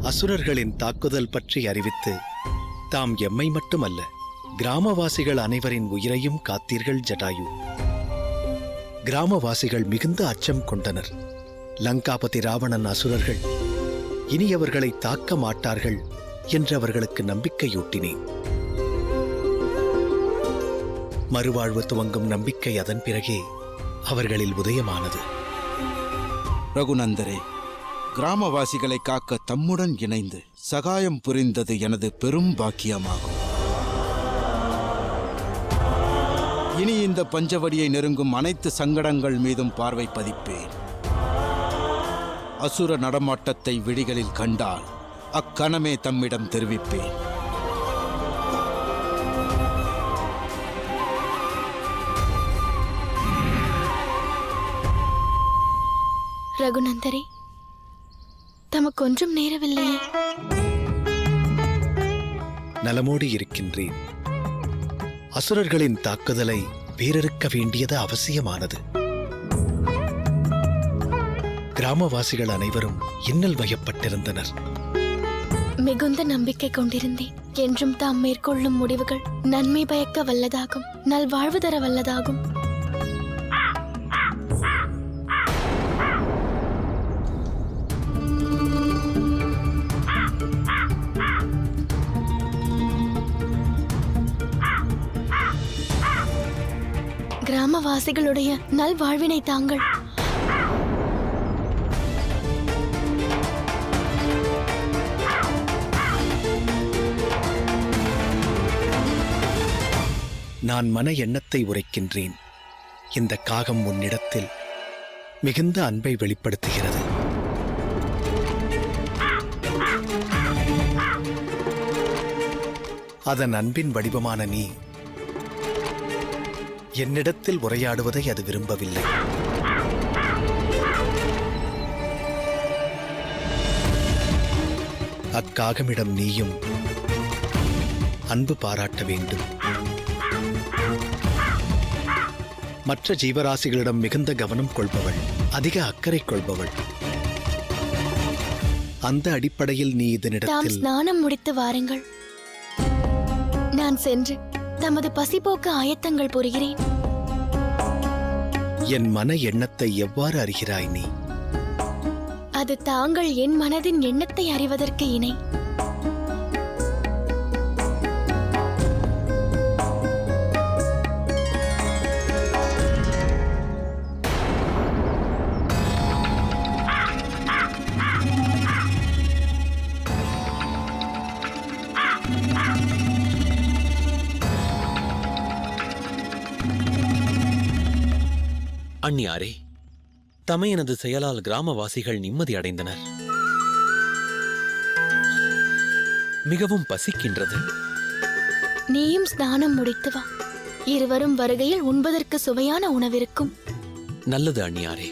அசுரர்களின் தாக்குதல் பற்றி அறிவித்து தாம் எம்மை மட்டுமல்ல கிராமவாசிகள் அனைவரின் உயிரையும் காத்தீர்கள் ஜடாயு. கிராமவாசிகள் மிகுந்த அச்சம் கொண்டனர். லங்காபதி ராவணன் அசுரர்கள் இனி அவர்களை தாக்க மாட்டார்கள் என்று அவர்களுக்கு நம்பிக்கையூட்டினேன். மறுவாழ்வு துவங்கும் நம்பிக்கை அதன் பிறகே அவர்களில் உதயமானது. ரகுநந்தரே, கிராமவாசிகளை காக்க தம்முடன் இணைந்து சகாயம் புரிந்தது எனது பெரும் பாக்கியமாகும். இனி இந்த பஞ்சவடியை நெருங்கும் அனைத்து சங்கடங்கள் மீதும் பார்வை பதிப்பேன். அசுர நடமாட்டத்தை விழிகளில் கண்டால் அக்கணமே தம்மிடம் தெரிவிப்பேன். ரகுநந்தரே, தமக்கு ஒன்றும் நேரவில்லையே? நலமோடு இருக்கின்றேன். அசுரர்களின் தாக்குதலை வேறறுக்க வேண்டியது அவசியமானது. கிராமவாசிகள் அனைவரும் இன்னல் வயப்பட்டிருந்தனர். மிகுந்த நம்பிக்கை கொண்டிருந்தேன். என்றும் தாம் மேற்கொள்ளும் முடிவுகள் நன்மை பயக்க வல்லதாகும், நல்வாழ்வு தர வல்லதாகும். கிராமவாசிகளுடைய நல்வாழ்வினை தாங்கள் நான் மன எண்ணத்தை உரைக்கின்றேன். இந்த காகம் உன்னிடத்தில் மிகுந்த அன்பை வெளிப்படுத்துகிறது. அதன் அன்பின் வடிவமான நீ என்னிடத்தில் உரையாடுவதை அது விரும்பவில்லை. அக்காகமிடம் நீயும் அன்பு பாராட்ட வேண்டும். மற்ற ஜீவராசிகளிடம் மிகுந்த கவனம் கொள்பவள், அதிக அக்கறை கொள்பவள். அந்த அடிப்படையில் நீ இதனிடத்தில் ஸ்நானம் முடித்து வாருங்கள். நான் சென்று தமது பசி போக்க ஆயத்தங்கள் புரிகிறேன். என் மன எண்ணத்தை எவ்வாறு அறிகிறாய் நீ? அது தாங்கள் என் மனதின் எண்ணத்தை அறிவதற்கு இணை. அண்ணியாரே, தமையனது செயலால் கிராமவாசிகள் நிம்மதி அடைந்தனர். மிகவும் பசிக்கின்றது. நீயும் ஸ்நானம் முடித்து வா. இருவரும் வருகையில் உண்பதற்கு சுவையான உணவிருக்கும். நல்லது அண்ணியாரே.